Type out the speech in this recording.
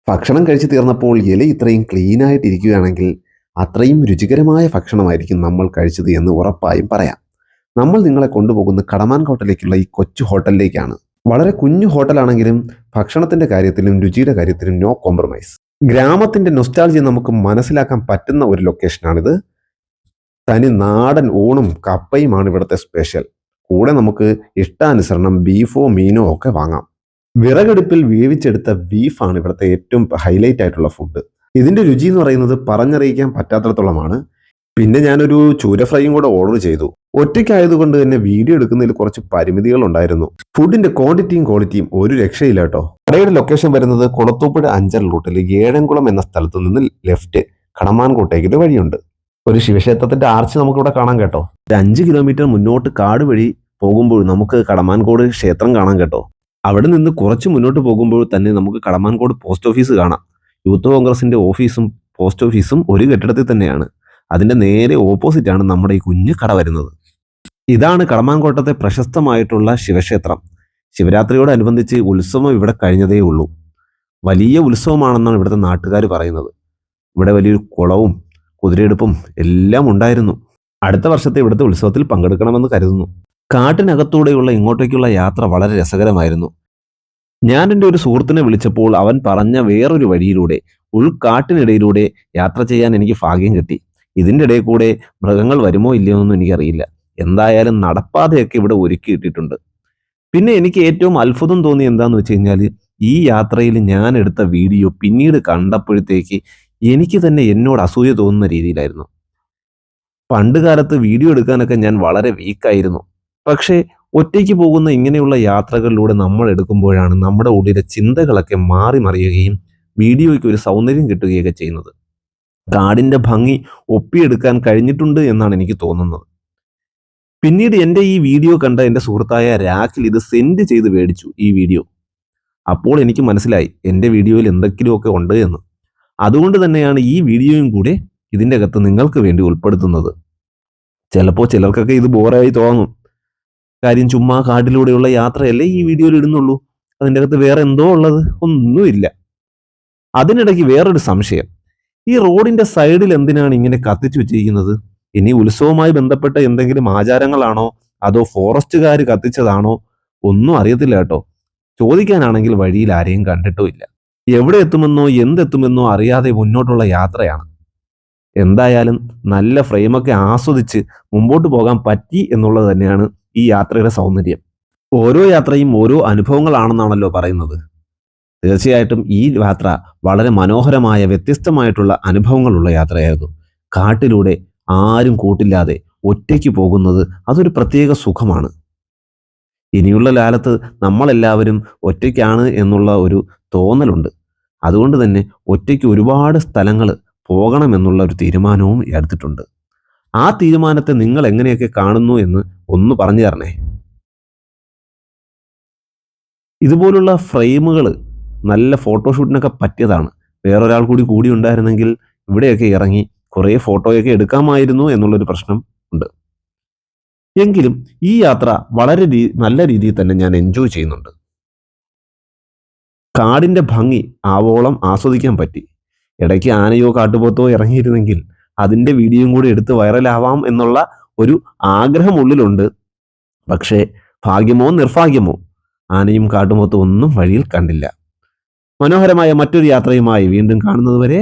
ഭക്ഷണം കഴിച്ചു തീർന്നപ്പോൾ ഇല ഇത്രയും ക്ലീൻ ആയിട്ടിരിക്കുകയാണെങ്കിൽ അത്രയും രുചികരമായ ഭക്ഷണമായിരിക്കും നമ്മൾ കഴിച്ചത് എന്ന് ഉറപ്പായും പറയാം. നമ്മൾ നിങ്ങളെ കൊണ്ടുപോകുന്ന കടമാൻകോട്ടയിലേക്കുള്ള ഈ കൊച്ചു ഹോട്ടലിലേക്കാണ്. വളരെ കുഞ്ഞു ഹോട്ടലാണെങ്കിലും ഭക്ഷണത്തിന്റെ കാര്യത്തിലും രുചിയുടെ കാര്യത്തിലും നോ കോംപ്രമൈസ്. ഗ്രാമത്തിന്റെ നൊസ്റ്റാൾജിയ നമുക്ക് മനസ്സിലാക്കാൻ പറ്റുന്ന ഒരു ലൊക്കേഷനാണിത്. തനി നാടൻ ഊണും കപ്പയുമാണ് ഇവിടുത്തെ സ്പെഷ്യൽ. കൂടെ നമുക്ക് ഇഷ്ടാനുസരണം ബീഫോ മീനോ ഒക്കെ വാങ്ങാം. വിറകടുപ്പിൽ വേവിച്ചെടുത്ത ബീഫാണ് ഇവിടുത്തെ ഏറ്റവും ഹൈലൈറ്റ് ആയിട്ടുള്ള ഫുഡ്. ഇതിന്റെ രുചി എന്ന് പറയുന്നത് പറഞ്ഞറിയിക്കാൻ പറ്റാത്തടത്തോളമാണ്. പിന്നെ ഞാനൊരു ചൂര ഫ്രൈയും കൂടെ ഓർഡർ ചെയ്തു. ഒറ്റയ്ക്കായതുകൊണ്ട് തന്നെ വീഡിയോ എടുക്കുന്നതിൽ കുറച്ച് പരിമിതികൾ ഉണ്ടായിരുന്നു. ഫുഡിന്റെ ക്വാണ്ടിറ്റിയും ക്വാളിറ്റിയും ഒരു രക്ഷയില്ല കേട്ടോ. കടയുടെ ലൊക്കേഷൻ വരുന്നത് കുളത്തൂപ്പുഴ 5 റൂട്ടിൽ ഏഴംകുളം എന്ന സ്ഥലത്ത് നിന്ന് ലെഫ്റ്റ് കടമാൻകോട്ടേക്ക് വഴിയുണ്ട്. ഒരു ശിവക്ഷേത്രത്തിന്റെ ആർച്ച് നമുക്കിവിടെ കാണാം കേട്ടോ. ഒരു 5 കിലോമീറ്റർ മുന്നോട്ട് കാട് വഴി പോകുമ്പോൾ നമുക്ക് കടമാൻകോട് ക്ഷേത്രം കാണാം കേട്ടോ. അവിടെ നിന്ന് കുറച്ച് മുന്നോട്ട് പോകുമ്പോൾ തന്നെ നമുക്ക് കടമാൻകോട് പോസ്റ്റ് ഓഫീസ് കാണാം. യൂത്ത് കോൺഗ്രസിന്റെ ഓഫീസും പോസ്റ്റ് ഓഫീസും ഒരു കെട്ടിടത്തിൽ തന്നെയാണ്. അതിന്റെ നേരെ ഓപ്പോസിറ്റ് ആണ് നമ്മുടെ ഈ കുഞ്ഞു കട വരുന്നത്. ഇതാണ് കടമാൻകോട്ടത്തെ പ്രശസ്തമായിട്ടുള്ള ശിവക്ഷേത്രം. ശിവരാത്രിയോടനുബന്ധിച്ച് ഉത്സവം ഇവിടെ കഴിഞ്ഞതേ ഉള്ളൂ. വലിയ ഉത്സവമാണെന്നാണ് ഇവിടുത്തെ നാട്ടുകാർ പറയുന്നത്. ഇവിടെ വലിയൊരു കുളവും കുതിരയെടുപ്പും എല്ലാം ഉണ്ടായിരുന്നു. അടുത്ത വർഷത്തെ ഇവിടുത്തെ ഉത്സവത്തിൽ പങ്കെടുക്കണമെന്ന് കരുതുന്നു. കാട്ടിനകത്തൂടെയുള്ള ഇങ്ങോട്ടേക്കുള്ള യാത്ര വളരെ രസകരമായിരുന്നു. ഞാൻ എൻ്റെ ഒരു സുഹൃത്തിനെ വിളിച്ചപ്പോൾ അവൻ പറഞ്ഞ വേറൊരു വഴിയിലൂടെ ഉൾക്കാട്ടിനിടയിലൂടെ യാത്ര ചെയ്യാൻ എനിക്ക് ഭാഗ്യം കിട്ടി. ഇതിൻ്റെ ഇടയിൽ കൂടെ മൃഗങ്ങൾ വരുമോ ഇല്ലയോ എന്നൊന്നും എനിക്കറിയില്ല. എന്തായാലും നടപ്പാതയൊക്കെ ഇവിടെ ഒരുക്കിയിട്ടിട്ടുണ്ട്. പിന്നെ എനിക്ക് ഏറ്റവും അത്ഭുതം തോന്നി എന്താന്ന് വെച്ച് കഴിഞ്ഞാൽ, ഈ യാത്രയിൽ ഞാൻ എടുത്ത വീഡിയോ പിന്നീട് കണ്ടപ്പോഴത്തേക്ക് എനിക്ക് തന്നെ എന്നോട് അസൂയ തോന്നുന്ന രീതിയിലായിരുന്നു. പണ്ട് കാലത്ത് വീഡിയോ എടുക്കാനൊക്കെ ഞാൻ വളരെ വീക്കായിരുന്നു. പക്ഷേ ഒറ്റയ്ക്ക് പോകുന്ന ഇങ്ങനെയുള്ള യാത്രകളിലൂടെ നമ്മൾ എടുക്കുമ്പോഴാണ് നമ്മുടെ ഉള്ളിലെ ചിന്തകളൊക്കെ മാറി മറിയുകയും വീഡിയോയ്ക്ക് ഒരു സൗന്ദര്യം കിട്ടുകയൊക്കെ ചെയ്യുന്നത്. കാടിന്റെ ഭംഗി ഒപ്പിയെടുക്കാൻ കഴിഞ്ഞിട്ടുണ്ട് എന്നാണ് എനിക്ക് തോന്നുന്നത്. പിന്നീട് എൻ്റെ ഈ വീഡിയോ കണ്ട എൻ്റെ സുഹൃത്തായ രാഖിൽ ഇത് സെൻഡ് ചെയ്ത് മേടിച്ചു ഈ വീഡിയോ. അപ്പോൾ എനിക്ക് മനസ്സിലായി എൻ്റെ വീഡിയോയിൽ എന്തെങ്കിലുമൊക്കെ ഉണ്ട് എന്ന്. അതുകൊണ്ട് തന്നെയാണ് ഈ വീഡിയോയും കൂടെ ഇതിൻ്റെ അകത്ത് നിങ്ങൾക്ക് വേണ്ടി ഉൾപ്പെടുത്തുന്നത്. ചിലപ്പോൾ ചിലർക്കൊക്കെ ഇത് ബോറായി തോന്നും. കാര്യം ചുമ്മാ കാട്ടിലൂടെയുള്ള യാത്രയല്ലേ ഈ വീഡിയോയിൽ ഇടുന്നുള്ളൂ, അതിൻ്റെ അകത്ത് വേറെ എന്തോ ഉള്ളത് ഒന്നുമില്ല. അതിനിടയ്ക്ക് വേറൊരു സംശയം, ഈ റോഡിന്റെ സൈഡിൽ എന്തിനാണ് ഇങ്ങനെ കത്തിച്ചു വെച്ചിരിക്കുന്നത്? ഇനി ഉത്സവവുമായി ബന്ധപ്പെട്ട എന്തെങ്കിലും ആചാരങ്ങളാണോ അതോ ഫോറസ്റ്റുകാർ കത്തിച്ചതാണോ ഒന്നും അറിയത്തില്ല കേട്ടോ. ചോദിക്കാനാണെങ്കിൽ വഴിയിൽ ആരെയും കണ്ടിട്ടോ ഇല്ല. എവിടെ എത്തുമെന്നോ എന്തെത്തുമെന്നോ അറിയാതെ മുന്നോട്ടുള്ള യാത്രയാണ്. എന്തായാലും നല്ല ഫ്രെയിമൊക്കെ ആസ്വദിച്ച് മുമ്പോട്ട് പോകാൻ പറ്റി എന്നുള്ളത് തന്നെയാണ് ഈ യാത്രയുടെ സൗന്ദര്യം. ഓരോ യാത്രയും ഓരോ അനുഭവങ്ങളാണെന്നാണല്ലോ പറയുന്നത്. തീർച്ചയായിട്ടും ഈ യാത്ര വളരെ മനോഹരമായ വ്യത്യസ്തമായിട്ടുള്ള അനുഭവങ്ങളുള്ള യാത്രയായിരുന്നു. കാട്ടിലൂടെ ആരും കൂട്ടില്ലാതെ ഒറ്റയ്ക്ക് പോകുന്നത് അതൊരു പ്രത്യേക സുഖമാണ്. ഇനിയുള്ള കാലത്ത് നമ്മളെല്ലാവരും ഒറ്റയ്ക്കാണ് എന്നുള്ള ഒരു തോന്നലുണ്ട്. അതുകൊണ്ട് തന്നെ ഒറ്റയ്ക്ക് ഒരുപാട് സ്ഥലങ്ങൾ പോകണമെന്നുള്ള ഒരു തീരുമാനവും എടുത്തിട്ടുണ്ട്. ആ തീരുമാനത്തെ നിങ്ങൾ എങ്ങനെയൊക്കെ കാണുന്നു എന്ന് ഒന്ന് പറഞ്ഞു തരണേ. ഇതുപോലുള്ള ഫ്രെയിമുകൾ നല്ല ഫോട്ടോഷൂട്ടിനൊക്കെ പറ്റിയതാണ്. വേറൊരാൾ കൂടി ഉണ്ടായിരുന്നെങ്കിൽ ഇവിടെയൊക്കെ ഇറങ്ങി കുറേ ഫോട്ടോയൊക്കെ എടുക്കാമായിരുന്നു എന്നുള്ളൊരു പ്രശ്നം ഉണ്ട്. എങ്കിലും ഈ യാത്ര വളരെ നല്ല രീതിയിൽ തന്നെ ഞാൻ എൻജോയ് ചെയ്യുന്നുണ്ട്. കാടിന്റെ ഭംഗി ആവോളം ആസ്വദിക്കാൻ പറ്റി. ഇടയ്ക്ക് ആനയോ കാട്ടുപോത്തോ ഇറങ്ങിയിരുന്നെങ്കിൽ അതിന്റെ വീഡിയോയും കൂടി എടുത്ത് വൈറലാവാം എന്നുള്ള ഒരു ആഗ്രഹം ഉള്ളിലുണ്ട്. പക്ഷേ ഭാഗ്യമോ നിർഭാഗ്യമോ ആനയും കാട്ടുപോത്തും ഒന്നും വഴിയിൽ കണ്ടില്ല. മനോഹരമായ മറ്റൊരു യാത്രയുമായി വീണ്ടും കാണുന്നതുവരെ